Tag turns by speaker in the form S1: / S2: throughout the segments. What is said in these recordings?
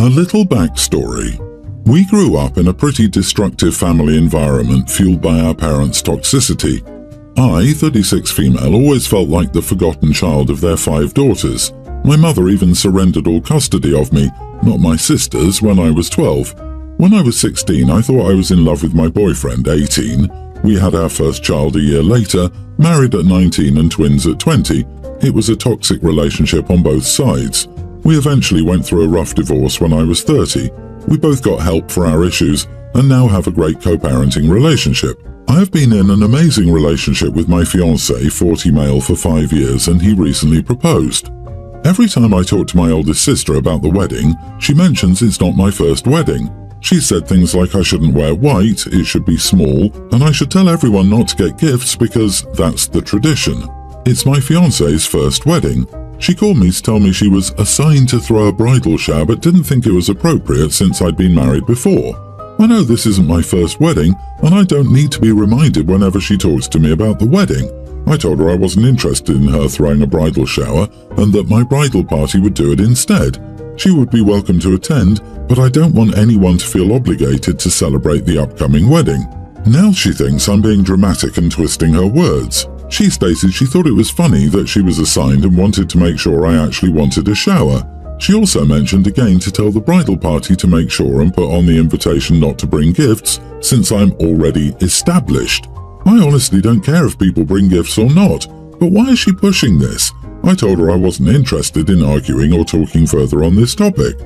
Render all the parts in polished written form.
S1: A little backstory. We grew up in a pretty destructive family environment fueled by our parents' toxicity. I, 36 female, always felt like the forgotten child of their 5 daughters. My mother even surrendered all custody of me, not my sisters, when I was 12. When I was 16, I thought I was in love with my boyfriend, 18. We had our first child a year later, married at 19 and twins at 20. It was a toxic relationship on both sides. We eventually went through a rough divorce when I was 30. We both got help for our issues and now have a great co-parenting relationship. I have been in an amazing relationship with my fiancé, 40 male, for 5 years, and he recently proposed. Every time I talk to my oldest sister about the wedding, she mentions it's not my first wedding. She said things like I shouldn't wear white, it should be small, and I should tell everyone not to get gifts because that's the tradition. It's my fiancé's first wedding. She called me to tell me she was assigned to throw a bridal shower but didn't think it was appropriate since I'd been married before. I know this isn't my first wedding, and I don't need to be reminded whenever she talks to me about the wedding. I told her I wasn't interested in her throwing a bridal shower and that my bridal party would do it instead. She would be welcome to attend, but I don't want anyone to feel obligated to celebrate the upcoming wedding. Now she thinks I'm being dramatic and twisting her words. She stated she thought it was funny that she was assigned and wanted to make sure I actually wanted a shower. She also mentioned again to tell the bridal party to make sure and put on the invitation not to bring gifts, since I'm already established. I honestly don't care if people bring gifts or not, but why is she pushing this? I told her I wasn't interested in arguing or talking further on this topic.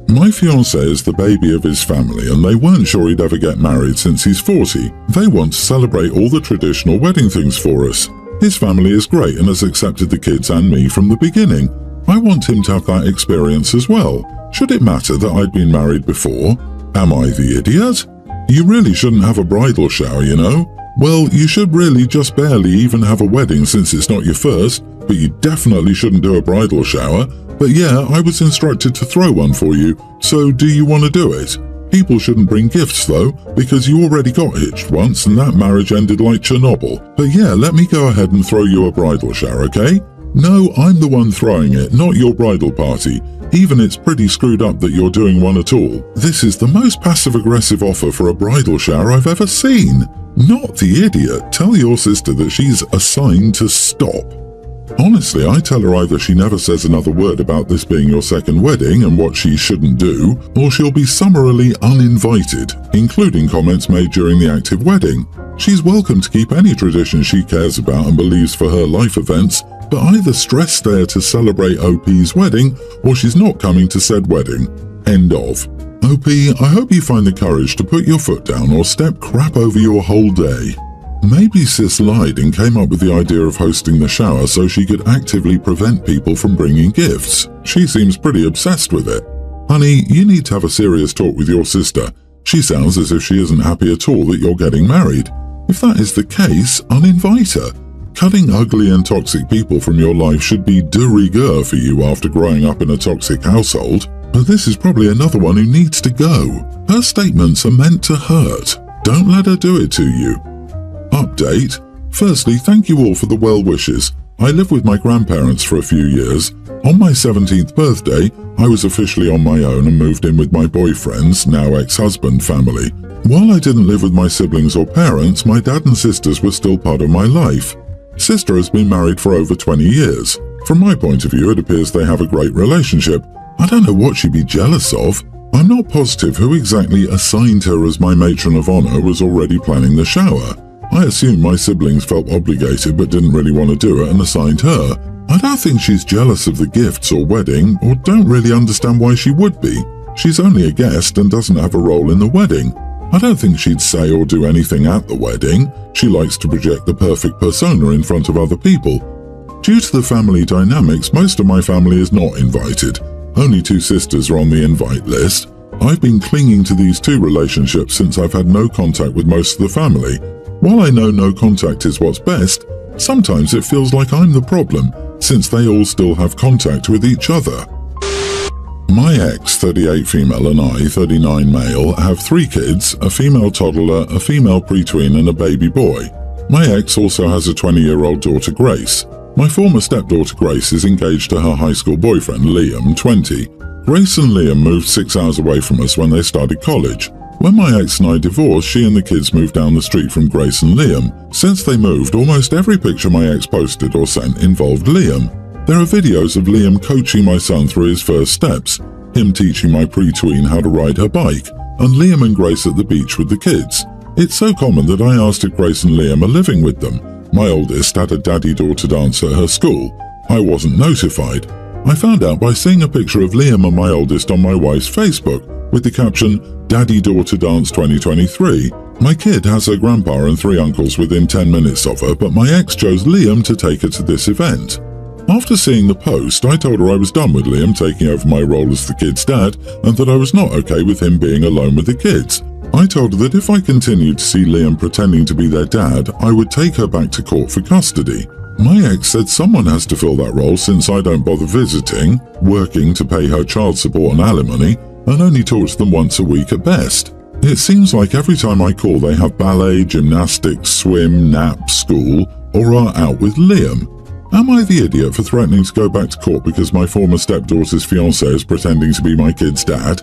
S1: My fiancé is the baby of his family and they weren't sure he'd ever get married since he's 40. They want to celebrate all the traditional wedding things for us. His family is great and has accepted the kids and me from the beginning. I want him to have that experience as well. Should it matter that I'd been married before? Am I the idiot? You really shouldn't have a bridal shower, you know? Well, you should really just barely even have a wedding since it's not your first, but you definitely shouldn't do a bridal shower. But yeah, I was instructed to throw one for you, so do you want to do it? People shouldn't bring gifts though, because you already got hitched once and that marriage ended like Chernobyl. But yeah, let me go ahead and throw you a bridal shower, okay? No, I'm the one throwing it, not your bridal party. Even it's pretty screwed up that you're doing one at all. This is the most passive-aggressive offer for a bridal shower I've ever seen. Not the idiot. Tell your sister that she's assigned to stop. Honestly, I tell her either she never says another word about this being your second wedding and what she shouldn't do, or she'll be summarily uninvited, including comments made during the active wedding. She's welcome to keep any tradition she cares about and believes for her life events, but either stress there to celebrate OP's wedding, or she's not coming to said wedding. End of. OP, I hope you find the courage to put your foot down or step crap over your whole day. Maybe Sis lied and came up with the idea of hosting the shower so she could actively prevent people from bringing gifts. She seems pretty obsessed with it. Honey, you need to have a serious talk with your sister. She sounds as if she isn't happy at all that you're getting married. If that is the case, uninvite her. Cutting ugly and toxic people from your life should be de rigueur for you after growing up in a toxic household. But this is probably another one who needs to go. Her statements are meant to hurt. Don't let her do it to you. Update. Firstly, thank you all for the well wishes. I lived with my grandparents for a few years. On my 17th birthday, I was officially on my own and moved in with my boyfriend's, now ex-husband, family. While I didn't live with my siblings or parents, my dad and sisters were still part of my life. Sister has been married for over 20 years. From my point of view, it appears they have a great relationship. I don't know what she'd be jealous of. I'm not positive who exactly assigned her as my matron of honor was already planning the shower. I assume my siblings felt obligated but didn't really want to do it and assigned her. I don't think she's jealous of the gifts or wedding, or don't really understand why she would be. She's only a guest and doesn't have a role in the wedding. I don't think she'd say or do anything at the wedding. She likes to project the perfect persona in front of other people. Due to the family dynamics, most of my family is not invited. Only 2 sisters are on the invite list. I've been clinging to these 2 relationships since I've had no contact with most of the family. While I know no contact is what's best, sometimes it feels like I'm the problem, since they all still have contact with each other. My ex, 38 female, and I, 39 male, have 3 kids, a female toddler, a female preteen, and a baby boy. My ex also has a 20-year-old daughter, Grace. My former stepdaughter, Grace, is engaged to her high school boyfriend, Liam, 20. Grace and Liam moved 6 hours away from us when they started college. When my ex and I divorced, she and the kids moved down the street from Grace and Liam. Since they moved, almost every picture my ex posted or sent involved Liam. There are videos of Liam coaching my son through his first steps, him teaching my pre-tween how to ride her bike, and Liam and Grace at the beach with the kids. It's so common that I asked if Grace and Liam are living with them. My oldest had a daddy-daughter dance at her school. I wasn't notified. I found out by seeing a picture of Liam and my oldest on my wife's Facebook with the caption, Daddy-Daughter Dance 2023. My kid has her grandpa and 3 uncles within 10 minutes of her, but my ex chose Liam to take her to this event. After seeing the post, I told her I was done with Liam taking over my role as the kid's dad and that I was not okay with him being alone with the kids. I told her that if I continued to see Liam pretending to be their dad, I would take her back to court for custody. My ex said someone has to fill that role since I don't bother visiting, working to pay her child support and alimony, and only talk to them once a week at best. It seems like every time I call they have ballet, gymnastics, swim, nap, school, or are out with Liam. Am I the idiot for threatening to go back to court because my former stepdaughter's fiancé is pretending to be my kid's dad?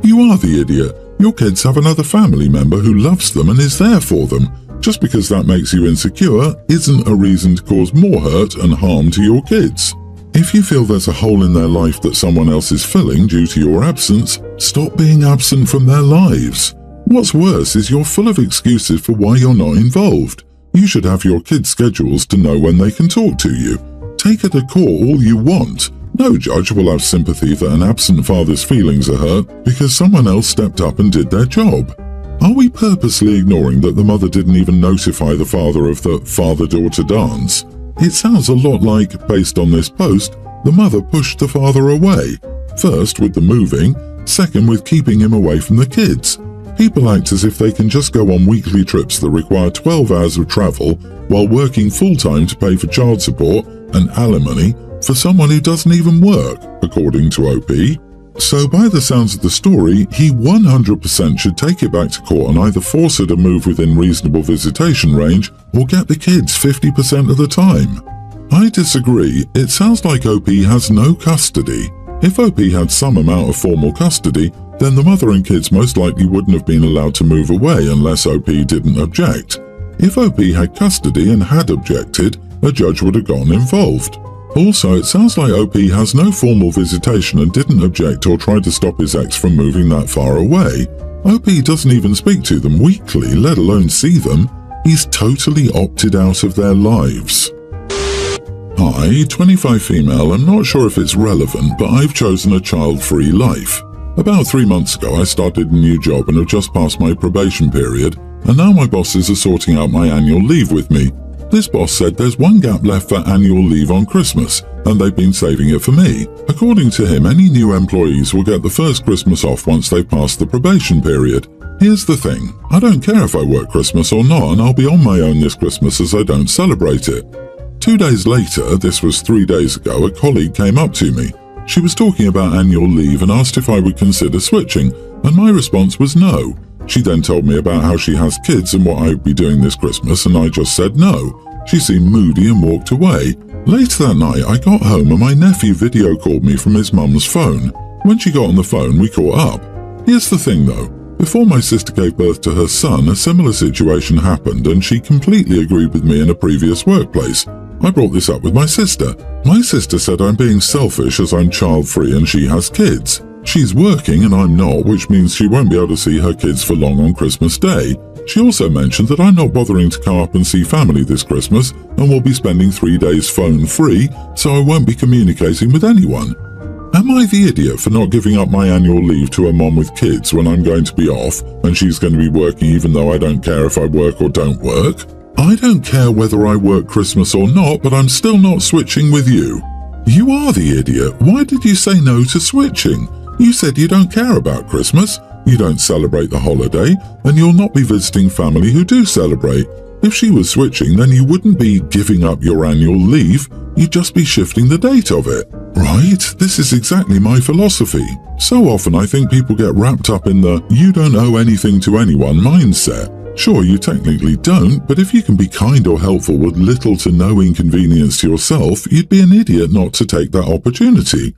S1: You are the idiot. Your kids have another family member who loves them and is there for them. Just because that makes you insecure isn't a reason to cause more hurt and harm to your kids. If you feel there's a hole in their life that someone else is filling due to your absence, stop being absent from their lives. What's worse is you're full of excuses for why you're not involved. You should have your kids' schedules to know when they can talk to you. Take her to court all you want. No judge will have sympathy that an absent father's feelings are hurt because someone else stepped up and did their job. Are we purposely ignoring that the mother didn't even notify the father of the father-daughter dance? It sounds a lot like, based on this post, the mother pushed the father away. First with the moving, second with keeping him away from the kids. People act as if they can just go on weekly trips that require 12 hours of travel while working full-time to pay for child support and alimony for someone who doesn't even work, according to OP. So by the sounds of the story, he 100% should take it back to court and either force her to move within reasonable visitation range or get the kids 50% of the time. I disagree. It sounds like OP has no custody. If OP had some amount of formal custody, then the mother and kids most likely wouldn't have been allowed to move away unless OP didn't object. If OP had custody and had objected, a judge would have gotten involved. Also, it sounds like OP has no formal visitation and didn't object or try to stop his ex from moving that far away. OP doesn't even speak to them weekly, let alone see them. He's totally opted out of their lives. Hi, 25 female. I'm not sure if it's relevant, but I've chosen a child-free life. About 3 months ago, I started a new job and have just passed my probation period, and now my bosses are sorting out my annual leave with me. This boss said there's one gap left for annual leave on Christmas, and they've been saving it for me. According to him, any new employees will get the first Christmas off once they pass the probation period. Here's the thing, I don't care if I work Christmas or not, and I'll be on my own this Christmas as I don't celebrate it. 2 days later, this was 3 days ago, a colleague came up to me. She was talking about annual leave and asked if I would consider switching, and my response was no. She then told me about how she has kids and what I would be doing this Christmas, and I just said no. She seemed moody and walked away. Later that night, I got home and my nephew video called me from his mum's phone. When she got on the phone, we caught up. Here's the thing though, before my sister gave birth to her son, a similar situation happened and she completely agreed with me in a previous workplace. I brought this up with my sister. My sister said I'm being selfish as I'm child-free and she has kids. She's working and I'm not, which means she won't be able to see her kids for long on Christmas Day. She also mentioned that I'm not bothering to come up and see family this Christmas and will be spending 3 days phone-free, so I won't be communicating with anyone. Am I the idiot for not giving up my annual leave to a mom with kids when I'm going to be off and she's going to be working even though I don't care if I work or don't work? I don't care whether I work Christmas or not, but I'm still not switching with you. You are the idiot. Why did you say no to switching? You said you don't care about Christmas, you don't celebrate the holiday, and you'll not be visiting family who do celebrate. If she was switching, then you wouldn't be giving up your annual leave, you'd just be shifting the date of it. Right? This is exactly my philosophy. So often I think people get wrapped up in the you don't owe anything to anyone mindset. Sure, you technically don't, but if you can be kind or helpful with little to no inconvenience to yourself, you'd be an idiot not to take that opportunity.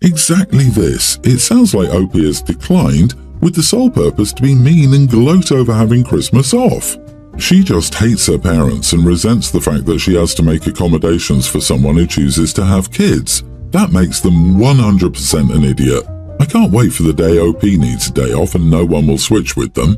S1: Exactly this. It sounds like Opie has declined with the sole purpose to be mean and gloat over having Christmas off. She just hates her parents and resents the fact that she has to make accommodations for someone who chooses to have kids. That makes them 100% an idiot. I can't wait for the day OP needs a day off and no one will switch with them.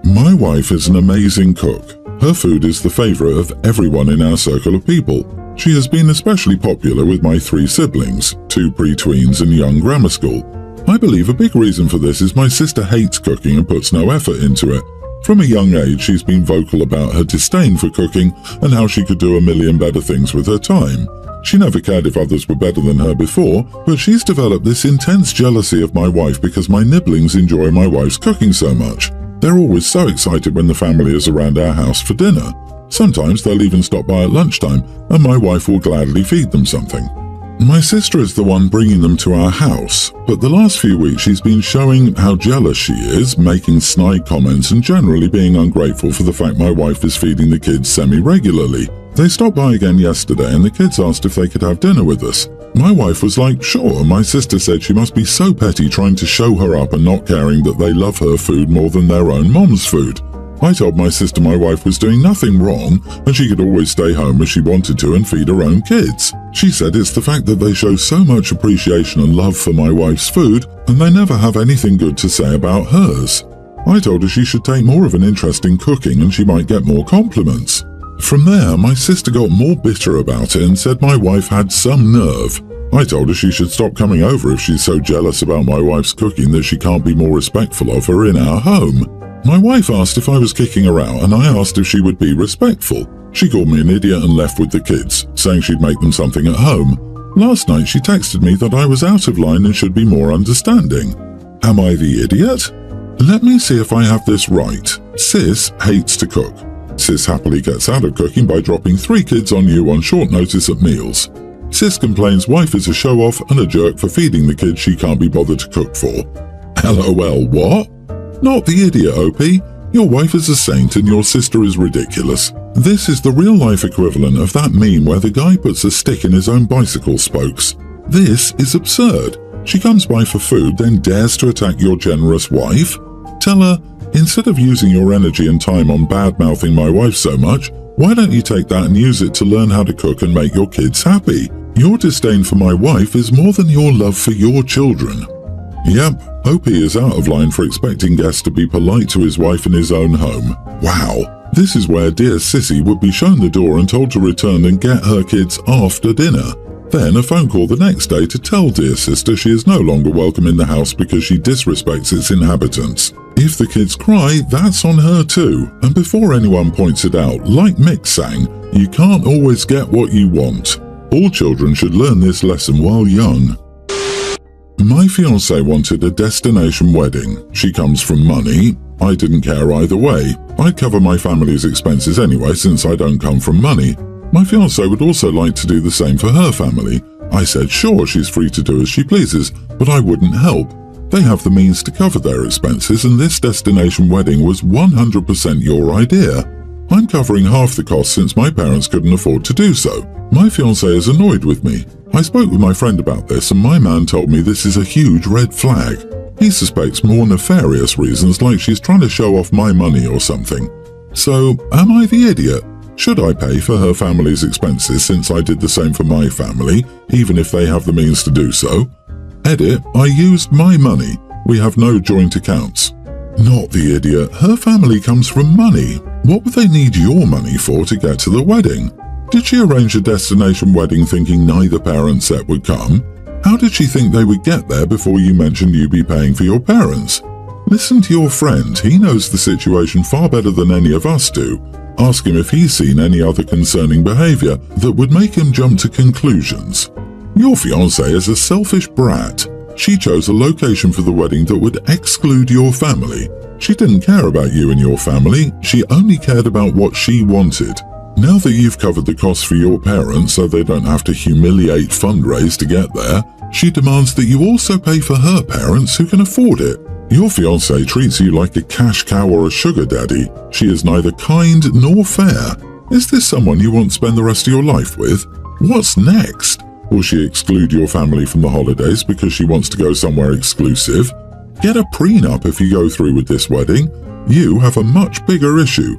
S1: My wife is an amazing cook. Her food is the favorite of everyone in our circle of people. She has been especially popular with my 3 siblings, 2 pre-tweens and young grammar school. I believe a big reason for this is my sister hates cooking and puts no effort into it. From a young age, she's been vocal about her disdain for cooking and how she could do a million better things with her time. She never cared if others were better than her before, but she's developed this intense jealousy of my wife because my nibblings enjoy my wife's cooking so much. They're always so excited when the family is around our house for dinner. Sometimes they'll even stop by at lunchtime and my wife will gladly feed them something. My sister is the one bringing them to our house, but the last few weeks she's been showing how jealous she is, making snide comments and generally being ungrateful for the fact my wife is feeding the kids semi-regularly. They stopped by again yesterday and the kids asked if they could have dinner with us. My wife was like, sure. My sister said she must be so petty trying to show her up and not caring that they love her food more than their own mom's food. I told my sister my wife was doing nothing wrong and she could always stay home if she wanted to and feed her own kids. She said it's the fact that they show so much appreciation and love for my wife's food and they never have anything good to say about hers. I told her she should take more of an interest in cooking and she might get more compliments. From there, my sister got more bitter about it and said my wife had some nerve. I told her she should stop coming over if she's so jealous about my wife's cooking that she can't be more respectful of her in our home. My wife asked if I was kicking her out and I asked if she would be respectful. She called me an idiot and left with the kids, saying she'd make them something at home. Last night she texted me that I was out of line and should be more understanding. Am I the idiot? Let me see if I have this right. Sis hates to cook. Sis happily gets out of cooking by dropping 3 kids on you on short notice at meals. Sis complains wife is a show-off and a jerk for feeding the kids she can't be bothered to cook for. LOL, what? Not the idiot, OP. Your wife is a saint and your sister is ridiculous. This is the real-life equivalent of that meme where the guy puts a stick in his own bicycle spokes. This is absurd. She comes by for food, then dares to attack your generous wife? Tell her, instead of using your energy and time on bad-mouthing my wife so much, why don't you take that and use it to learn how to cook and make your kids happy? Your disdain for my wife is more than your love for your children. Yep, OP is out of line for expecting guests to be polite to his wife in his own home. Wow, this is where dear Sissy would be shown the door and told to return and get her kids after dinner. Then a phone call the next day to tell dear sister she is no longer welcome in the house because she disrespects its inhabitants. If the kids cry, that's on her too. And before anyone points it out, like Mick sang, you can't always get what you want. All children should learn this lesson while young. My fiancé wanted a destination wedding. She comes from money. I didn't care either way. I'd cover my family's expenses anyway since I don't come from money. My fiancé would also like to do the same for her family. I said sure, she's free to do as she pleases, but I wouldn't help. They have the means to cover their expenses and this destination wedding was 100% your idea. I'm covering half the cost since my parents couldn't afford to do so. My fiancé is annoyed with me. I spoke with my friend about this and my man told me this is a huge red flag. He suspects more nefarious reasons like she's trying to show off my money or something. So, am I the idiot? Should I pay for her family's expenses since I did the same for my family, even if they have the means to do so? Edit, I used my money. We have no joint accounts. Not the idiot. Her family comes from money. What would they need your money for to get to the wedding? Did she arrange a destination wedding thinking neither parent set would come? How did she think they would get there before you mentioned you'd be paying for your parents? Listen to your friend. He knows the situation far better than any of us do. Ask him if he's seen any other concerning behavior that would make him jump to conclusions. Your fiancé is a selfish brat. She chose a location for the wedding that would exclude your family. She didn't care about you and your family. She only cared about what she wanted. Now that you've covered the costs for your parents so they don't have to humiliate fundraise to get there, she demands that you also pay for her parents who can afford it. Your fiancé treats you like a cash cow or a sugar daddy. She is neither kind nor fair. Is this someone you want to spend the rest of your life with? What's next? Will she exclude your family from the holidays because she wants to go somewhere exclusive? Get a prenup if you go through with this wedding. You have a much bigger issue.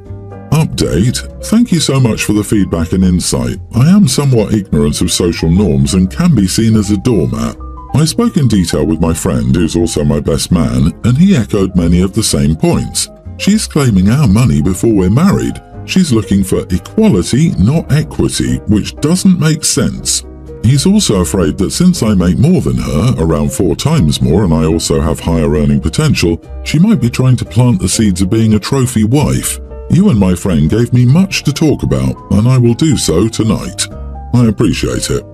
S1: Update. Thank you so much for the feedback and insight. I am somewhat ignorant of social norms and can be seen as a doormat. I spoke in detail with my friend, who's also my best man, and he echoed many of the same points. She's claiming our money before we're married. She's looking for equality, not equity, which doesn't make sense. He's also afraid that since I make more than her, around 4 times more, and I also have higher earning potential, she might be trying to plant the seeds of being a trophy wife. You and my friend gave me much to talk about, and I will do so tonight. I appreciate it.